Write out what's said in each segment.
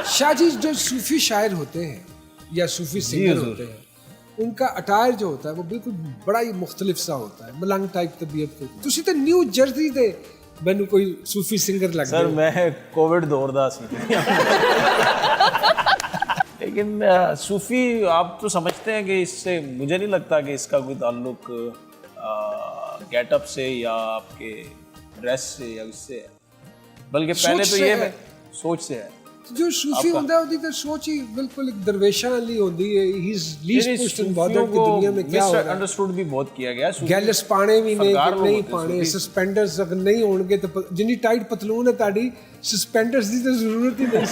शाहजी जो सूफी शायर होते हैं या सूफी सिंगर होते हैं, उनका अटायर जो होता है वो बिल्कुल बड़ा ही मुख्तलिफ सा होता है, मलंग टाइप तबीयत को। तुसी तो न्यू जर्सी दे मैनू कोई सूफी सिंगर लग सर मैं कोविड दौर दा सी लेकिन सूफी आप तो समझते हैं कि इससे मुझे नहीं लगता कि इसका कोई ताल्लुक गेटअप से या आपके ड्रेस से या इससे है, बल्कि पहले तो ये सोच से है। जो सूफी होता है उसकी तो सोच ही बिल्कुल एक दरवेशां वाली होती है। He is least pushed in bothered की दुनिया में क्या हो रहा है। अंडरस्टूड भी बहुत किया गया है। गैलस पाने भी नहीं पाने, सस्पेंडर्स अगर नहीं होंगे तो जितनी टाइट पतलून है ताड़ी, सस्पेंडर्स की तो जरूरत ही नहीं।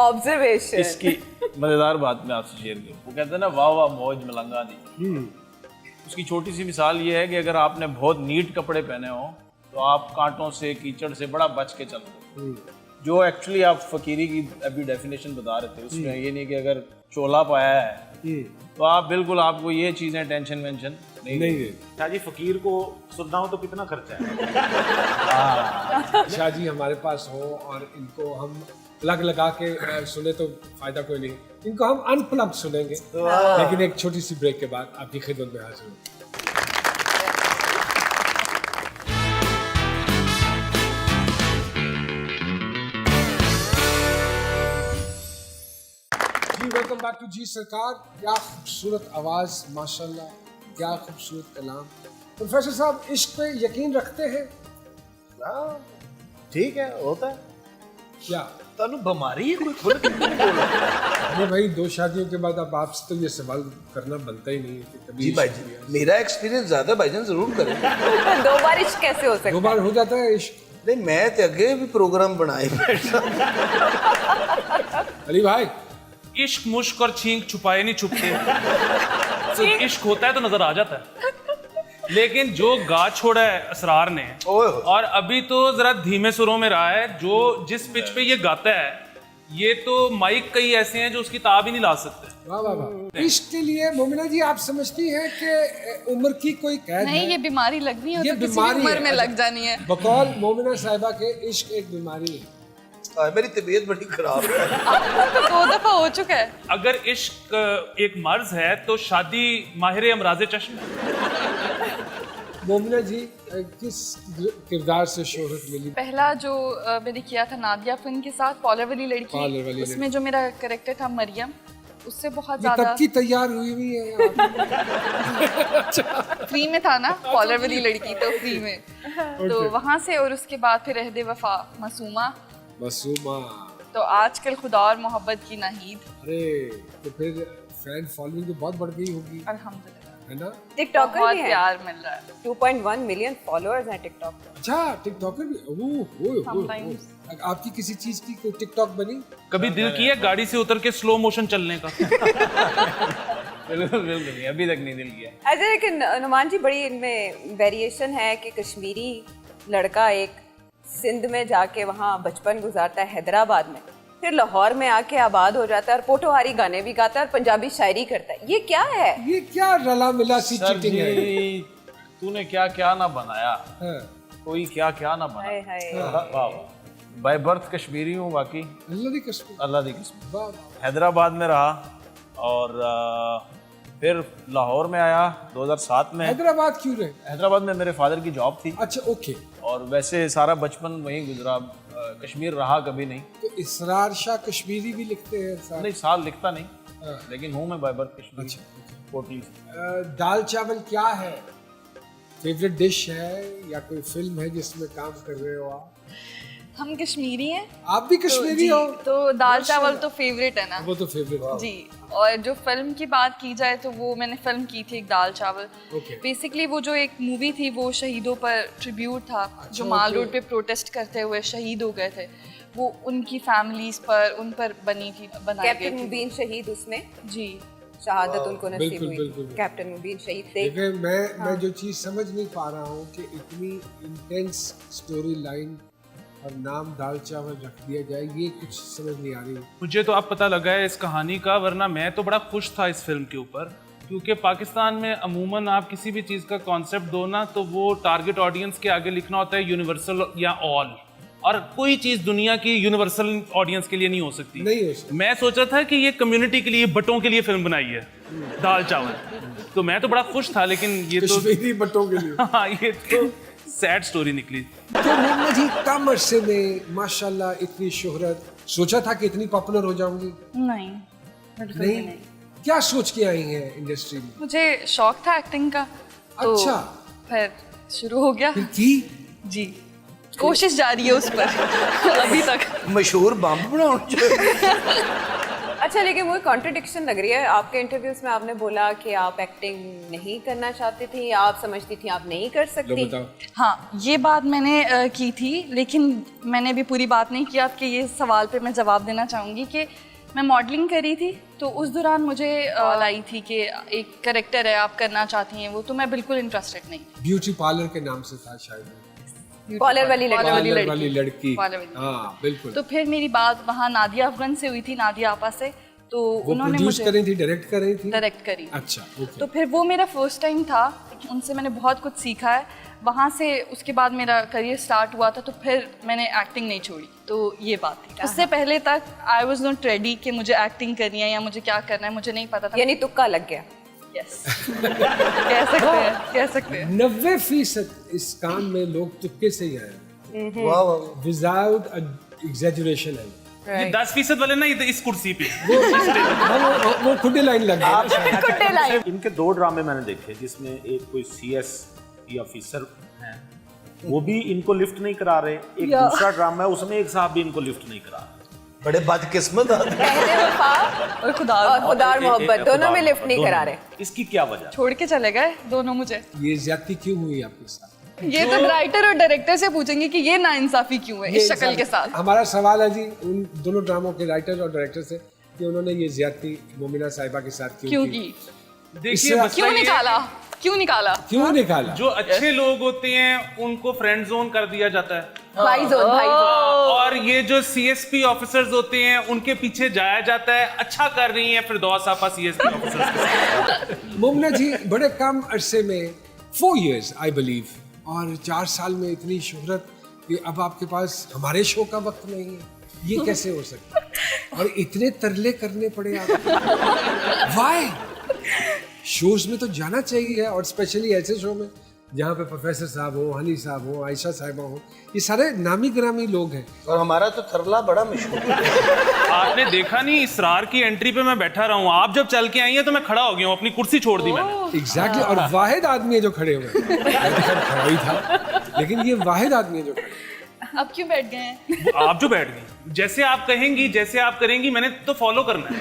ऑब्जर्वेशन। इसकी मजेदार बात मैं आपसे शेयर करूं, वो कहते हैं ना वाह वाह मौज मलंगा दी। उसकी छोटी सी मिसाल ये है कि अगर आपने बहुत नीट कपड़े पहने हो तो आप कांटों से कीचड़ से बड़ा बच के चलते हो। जो एक्चुअली आप फकीरी की अभी डेफिनेशन बता रहे थे, उसमें ये नहीं कि अगर चोला पाया है तो आप बिल्कुल आपको ये चीजें टेंशन वेंशन नहीं है। शाहजी फकीर को सुनना हो तो कितना खर्चा है? शाहजी हमारे पास हो और इनको हम प्लग लगा के सुने तो फायदा कोई नहीं, इनको हम अनप्लग सुनेंगे। लेकिन एक छोटी सी ब्रेक के बाद आपकी खिदमत में हाजिर हूँ। वेलकम बैक टू जी सरकार। क्या खूबसूरत आवाज़, माशाल्लाह, क्या खूबसूरत कलाम। प्रोफेसर साहब इश्क पे यकीन रखते हैं? ठीक है, होता है। क्या तानू बीमारी है कोई खुल के नहीं बोल रहा? नहीं भाई, 2 शादियों के बाद अब आपसे तो ये सवाल करना बनता ही नहीं है कि कभी जी भाई जी, मेरा एक्सपीरियंस ज्यादा भाईजान जरूर करें। 2 बार इश्क कैसे हो सकता 2 बार हो जाता है इश्क? नहीं, मैं तो अगे भी प्रोग्राम बनाए बैठा। अली भाई, इश्क मुश्क और छींक छुपाए नहीं छुपते। तो इश्क होता है तो नजर आ जाता है, लेकिन जो गा छोड़ा है असरार ने, और अभी तो जरा धीमे सुरों में रहा है, जो जिस पिच पे ये गाता है, ये तो माइक कई ऐसे हैं जो उसकी ताब ही नहीं ला सकते। वाह वाह वाह। इश्क के लिए मोमिना जी आप समझती हैं कि उम्र की कोई कैद नहीं, है? ये बीमारी लगनी है ये तो किसी बीमारी भी उम्र है। में लग जानी है। बकौल मोमिना साहिबा के इश्क एक बीमारी है। मेरी तबीयत बड़ी खराब है। तो 2 दफा हो चुका है। अगर इश्क एक मर्ज है तो शादी माहिर अमराज चश्म है। मोमिना जी किस किरदार से शोहरत मिली? पहला जो मैंने किया था नादिया फिल्म के साथ, पॉलर वाली पॉलर वाली लड़की, उसमें जो मेरा कैरेक्टर था मरियम, उससे बहुत ये ज्यादा तब की तैयार हुई हुई है आप। फ्री में था ना पॉलर वाली लड़की, तो फ्री में तो वहां से, और उसके बाद फिर रहदे वफा मासूमा, तो आजकल खुदा और मोहब्बत की नाहीद। अरे तो फिर फैन फॉलोइंग तो बहुत बढ़ गई होगी, अल्हम्दुलिल्लाह, है ना? टिकटॉकर बहुत भी है। प्यार मिल रहा है। 2.1 मिलियन फॉलोअर्स हैं टिकटॉक पे। अच्छा, टिकटॉकर भी? Sometimes. आपकी किसी चीज की कोई टिकटॉक बनी? कभी दिल किया गाड़ी से उतर के स्लो मोशन चलने का? बिल्कुल बिल्कुल नहीं, अभी तक नहीं दिल किया। अच्छा, लेकिन नुमान जी बड़ी इनमें वेरिएशन है कि कश्मीरी लड़का एक सिंध में जाके वहाँ बचपन गुजारता है हैदराबाद में, फिर लाहौर में आके आबाद हो जाता है और पोटोहारी गाने भी गाता है और पंजाबी शायरी करता है। ये क्या है? ये क्या रला मिला सी सर चीटिंग है? जी, तूने क्या क्या ना बनाया, हाँ, कोई क्या क्या ना हाय बनाया। हाय। वाह, बाय बर्थ कश्मीरी हूँ, बाकी अल्लाह दी कसम। अल्लाह दी किस्मत। वाह वाह। हैदराबाद में रहा और फिर लाहौर में आया 2007 में। हैदराबाद क्यों रहे? हैदराबाद में मेरे फादर की जॉब थी, अच्छा, ओके। और वैसे सारा बचपन वहीं गुजरा, कश्मीर रहा कभी नहीं। तो इसरार शाह कश्मीरी भी लिखते हैं साहब? नहीं, साल लिखता नहीं, हाँ। लेकिन हूँ मैं बाय बर्थ कश्मीरी, अच्छा, कोटली से। दाल चावल क्या है? फेवरेट डिश है या कोई फिल्म है जिसमें काम कर रहे हो आप? हम कश्मीरी हैं। आप भी कश्मीरी हो? तो दाल चावल तो फेवरेट है ना वो तो फेवरेट जी। और जो फिल्म की बात की जाए तो वो मैंने फिल्म की थी एक दाल चावल। ओके। बेसिकली वो जो एक मूवी थी वो शहीदों पर ट्रिब्यूट था, जो माल रोड पे प्रोटेस्ट करते हुए शहीद हो गए थे, वो उनकी फैमिलीज पर, उन पर बनी थी, बनाई गई कैप्टन थी। मुबीन शहीद उसमें जी, शहादत उनको नसीब बिल्कुल, हुई। बिल्कुल। कैप्टन मुबीन शहीद थे। देखिए मैं जो चीज़ समझ नहीं पा रहा हूँ कि इतनी इंटेंस स्टोरी लाइन और नाम दाल चावल रख दिया जाए, ये कुछ समझ नहीं आ रही। मुझे तो अब पता लगा है इस कहानी का, वरना मैं तो बड़ा खुश था इस फिल्म के ऊपर, क्योंकि पाकिस्तान में अमूमन आप किसी भी चीज़ का कॉन्सेप्ट दो ना, तो वो टारगेट ऑडियंस के आगे लिखना होता है यूनिवर्सल या ऑल। और कोई चीज दुनिया की यूनिवर्सल ऑडियंस के लिए नहीं हो सकती। नहीं हो सकती। मैं सोच रहा था कि ये कम्युनिटी के लिए, बटों के लिए फिल्म बनाई है, दाल चावल। तो मैं तो बड़ा खुश था, लेकिन ये तो कश्मीरी बट्टों के लिए। हाँ, ये तो सैड स्टोरी निकली। तो मोमना जी कम अरसे में माशाल्लाह इतनी शोहरत, सोचा था कि इतनी पॉपुलर हो जाऊंगी? नहीं, बिल्कुल भी नहीं। क्या सोच के आई हैं इंडस्ट्री में? मुझे शौक था एक्टिंग का, तो अच्छा। फिर शुरू हो गया। फिर की? जी, कोशिश जारी है उस पर अभी तक। मशहूर बम बनाओ। अच्छा, लेकिन वो कॉन्ट्रडिक्शन लग रही है आपके इंटरव्यूज में। आपने बोला कि आप एक्टिंग नहीं करना चाहती थी, या आप समझती थी आप नहीं कर लो सकती। बताओ। हाँ, ये बात मैंने की थी, लेकिन मैंने भी पूरी बात नहीं की। आपके ये सवाल पे मैं जवाब देना चाहूँगी कि मैं मॉडलिंग करी थी, तो उस दौरान मुझे कॉल आई थी कि एक कैरेक्टर है, आप करना चाहती हैं वो, तो मैं बिल्कुल इंटरेस्टेड नहीं। ब्यूटी पार्लर के नाम से था शायद। कॉलर वाली लड़की। पार्लर वाली लड़की। पार्लर वाली। हाँ बिल्कुल। तो फिर मेरी बात वहाँ नादिया अफगन से हुई थी, नादिया आपा से। तो वो उन्होंने प्रोड्यूस मुझे कर रही थी, डायरेक्ट कर रही थी? डायरेक्ट करी। अच्छा, ओके। तो फिर वो मेरा फर्स्ट टाइम था, उनसे मैंने बहुत कुछ सीखा है। वहाँ से उसके बाद मेरा करियर स्टार्ट हुआ था, तो फिर मैंने एक्टिंग नहीं छोड़ी। तो ये बात थी। उससे पहले तक आई वॉज नॉट रेडी कि मुझे एक्टिंग करनी है या मुझे क्या करना है, मुझे नहीं पता था। यानी तुक्का लग गया। यस कह सकते हैं, कह सकते हैं। 90% इस काम में लोग तुक्के से ही आए, वाह वाह। विदाउट एग्जैजुरेशन है। ये 10% वाले ना, ये इस कुर्सी पे वो खुद लाइन लग गई। इनके 2 ड्रामे मैंने देखे, जिसमें एक कोई CS ऑफिसर है, वो भी इनको लिफ्ट नहीं करा रहे। एक दूसरा ड्रामा है, उसमें एक साहब भी इनको लिफ्ट नहीं करा रहे। बड़े बदकिस्मत आदमी। पहले वफा और खुदा और खुदार मोहब्बत दोनों में लिफ्ट नहीं करा रहे। इसकी क्या वजह? छोड़ के चले गए दोनों मुझे। ये ज्यादती क्यों हुई आपके साथ? ये तो राइटर और डायरेक्टर से पूछेंगे कि ये नाइंसाफी क्यों है इस शक्ल के साथ। हमारा सवाल है जी उन दोनों ड्रामों के राइटर और डायरेक्टर से कि उन्होंने ये ज्यादती मोमिना साहिबा के साथ क्यों की? की? देखिए, इससे- मसला क्यों ये- निकाला? क्यों निकाला? क्यों निकाला? जो अच्छे लोग होते हैं उनको फ्रेंड जोन कर दिया जाता है, भाई जोन, भाई जोन। और ये जो CSP ऑफिसर्स होते हैं उनके पीछे जाया जाता है। अच्छा कर रही हैं फिरदौस आपा CSP ऑफिसर्स के साथ। मोमना जी बड़े कम अरसे में 4 years आई बिलीव, और 4 साल में इतनी शोहरत कि अब आपके पास हमारे शो का वक्त नहीं है। ये कैसे हो सकता है? और इतने तरले करने पड़े आपको। वाई? शोज में तो जाना चाहिए, और स्पेशली ऐसे शो में जहाँ पे प्रोफेसर साहब हो, हनी साहब हो, आयशा साहिबा हो, ये सारे नामी ग्रामी लोग हैं। और हमारा तो थरला बड़ा मशहूर है। आपने देखा नहीं, इसरार की एंट्री पे मैं बैठा रहा हूँ, आप जब चल के आई हैं तो मैं खड़ा हो गया हूँ, अपनी कुर्सी छोड़ दी मैंने। एग्जैक्टली। और वाहिद आदमी है जो खड़े हुए हैं। मैं तो खैर खड़ा ही था, लेकिन ये वाहिद आदमी है जो खड़े हैं। अब क्यों बैठ गए हैं? आप जो बैठ गई, जैसे आप कहेंगी, जैसे आप करेंगी, मैंने तो फॉलो करना है।